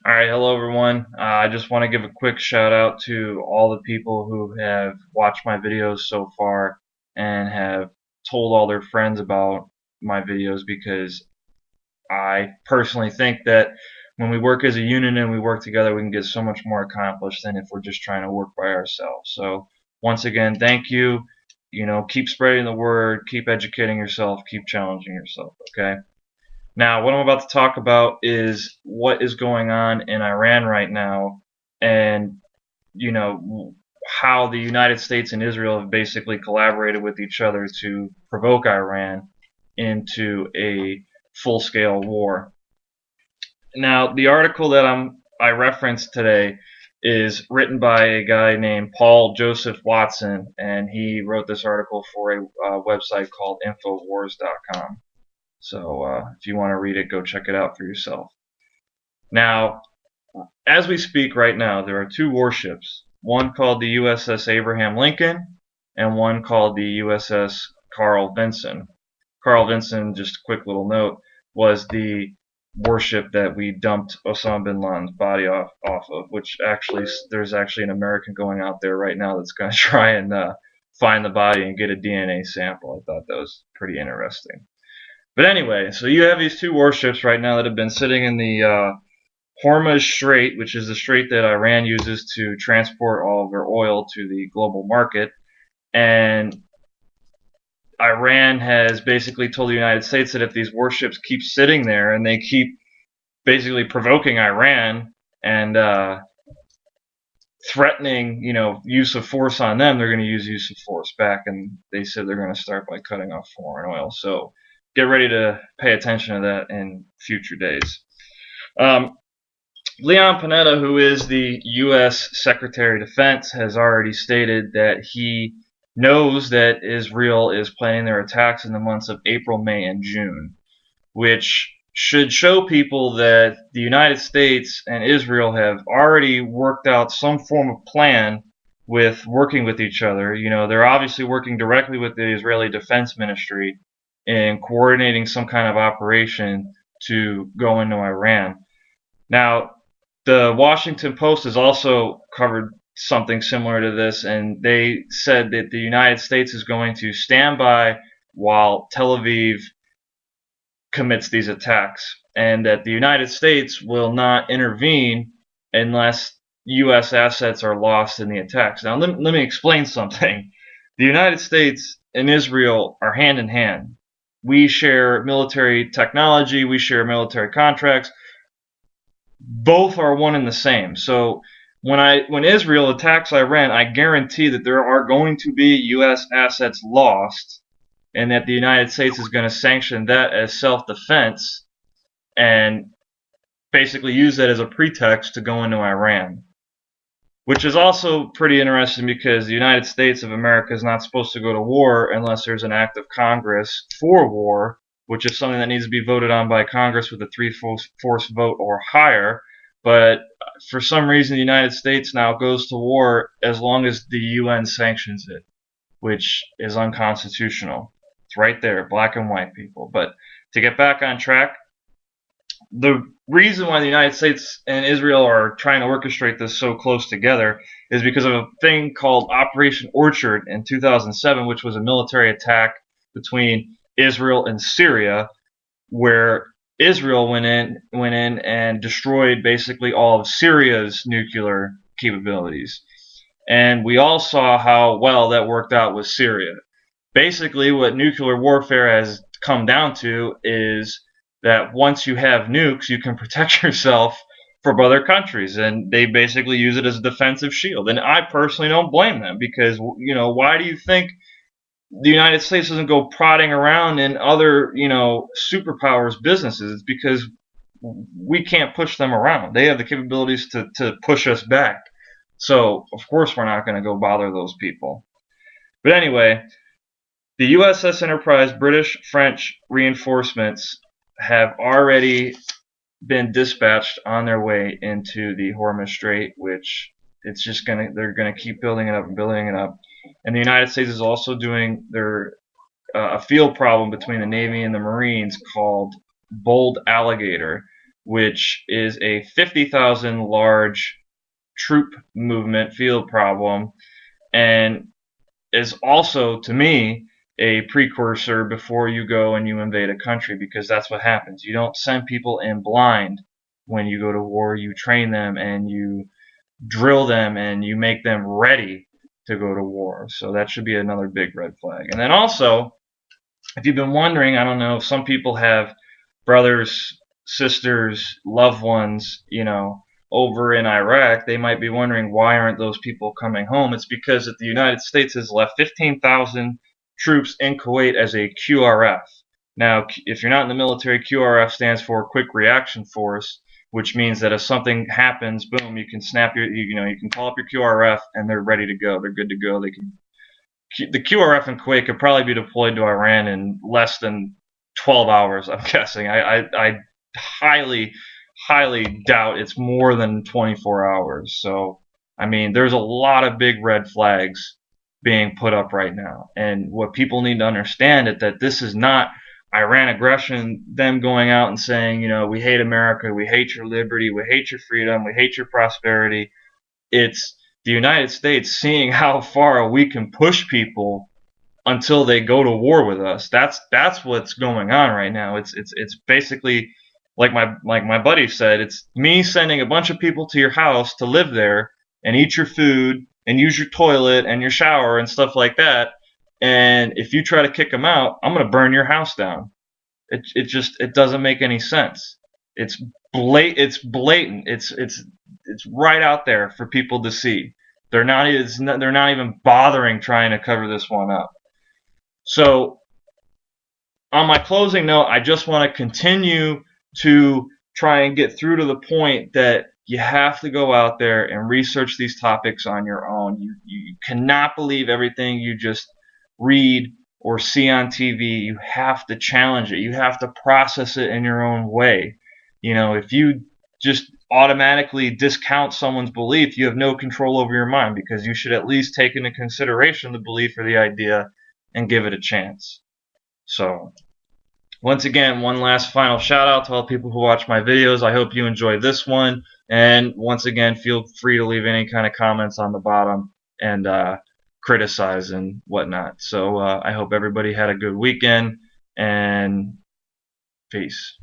All right, hello everyone. I just want to give a quick shout out to all the people who have watched my videos so far and have told all their friends about my videos because I personally think that when we work as a unit and we work together, we can get so much more accomplished than if we're just trying to work by ourselves. So, once again, thank you. Keep spreading the word, keep educating yourself, keep challenging yourself, okay? Now, what I'm about to talk about is what is going on in Iran right now, and you know how the United States and Israel have basically collaborated with each other to provoke Iran into a full-scale war. Now, the article that I referenced today is written by a guy named Paul Joseph Watson, and he wrote this article for a website called Infowars.com. So if you want to read it, go check it out for yourself. Now, as we speak right now, there are two warships, one called the USS Abraham Lincoln and one called the USS Carl Vinson. Carl Vinson, just a quick little note, was the warship that we dumped Osama bin Laden's body off of, which actually, there's actually an American going out there right now that's going to try and find the body and get a DNA sample. I thought that was pretty interesting. But anyway, so you have these two warships right now that have been sitting in the Hormuz Strait, which is the strait that Iran uses to transport all of their oil to the global market. And Iran has basically told the United States that if these warships keep sitting there and they keep basically provoking Iran and threatening, use of force on them, they're going to use of force back. And they said they're going to start by cutting off foreign oil. So get ready to pay attention to that in future days. Um, Leon Panetta, who is the U.S. Secretary of Defense, has already stated that he knows that Israel is planning their attacks in the months of April, May, and June, which should show people that the United States and Israel have already worked out some form of plan with working with each other. They're obviously working directly with the Israeli Defense Ministry in coordinating some kind of operation to go into Iran. Now, the Washington Post has also covered something similar to this, and they said that the United States is going to stand by while Tel Aviv commits these attacks, and that the United States will not intervene unless U.S. assets are lost in the attacks. Now, let me explain something. The United States and Israel are hand in hand. We share military technology, we share military contracts. Both are one and the same. So when Israel attacks Iran, I guarantee that there are going to be U.S. assets lost, and that the United States is going to sanction that as self-defense and basically use that as a pretext to go into Iran. Which is also pretty interesting because the United States of America is not supposed to go to war unless there's an act of Congress for war, which is something that needs to be voted on by Congress with a three-fourths vote or higher. But for some reason, the United States now goes to war as long as the UN sanctions it, which is unconstitutional. It's right there, black and white, people. But to get back on track, the reason why the United States and Israel are trying to orchestrate this so close together is because of a thing called Operation Orchard in 2007, which was a military attack between Israel and Syria, where Israel went in and destroyed basically all of Syria's nuclear capabilities. And we all saw how well that worked out with Syria. Basically, what nuclear warfare has come down to is that once you have nukes, you can protect yourself from other countries, and they basically use it as a defensive shield. And I personally don't blame them because, why do you think the United States doesn't go prodding around in other, superpowers businesses? It's because we can't push them around. They have the capabilities to push us back. So, of course, we're not going to go bother those people. But anyway, the USS Enterprise British French reinforcements have already been dispatched on their way into the Hormuz Strait, which they're gonna keep building it up and building it up. And the United States is also doing a field problem between the Navy and the Marines called Bold Alligator, which is a 50,000 large troop movement field problem, and is also, to me, a precursor before you go and you invade a country, because that's what happens. You don't send people in blind when you go to war. You train them and you drill them and you make them ready to go to war. So that should be another big red flag. And then also, if you've been wondering, I don't know, if some people have brothers, sisters, loved ones, over in Iraq, they might be wondering, why aren't those people coming home? It's because that the United States has left 15,000 troops in Kuwait as a QRF. Now, if you're not in the military, QRF stands for Quick Reaction Force, which means that if something happens, boom, you can you can call up your QRF and they're ready to go. They're good to go. The QRF in Kuwait could probably be deployed to Iran in less than 12 hours, I'm guessing. I highly, highly doubt it's more than 24 hours. So, I mean, there's a lot of big red flags being put up right now. And what people need to understand is that this is not Iran aggression, them going out and saying, we hate America, we hate your liberty, we hate your freedom, we hate your prosperity. It's the United States seeing how far we can push people until they go to war with us. That's what's going on right now. It's basically, like my buddy said, it's me sending a bunch of people to your house to live there and eat your food and use your toilet and your shower and stuff like that. And if you try to kick them out, I'm gonna burn your house down. It doesn't make any sense. It's blatant. It's right out there for people to see. They're not even bothering trying to cover this one up. So, on my closing note, I just want to continue to try and get through to the point that you have to go out there and research these topics on your own. You cannot believe everything you just read or see on TV. You have to challenge it. You have to process it in your own way. If you just automatically discount someone's belief, you have no control over your mind, because you should at least take into consideration the belief or the idea and give it a chance. So, once again, one last final shout out to all the people who watch my videos. I hope you enjoyed this one. And once again, feel free to leave any kind of comments on the bottom and criticize and whatnot. So I hope everybody had a good weekend, and peace.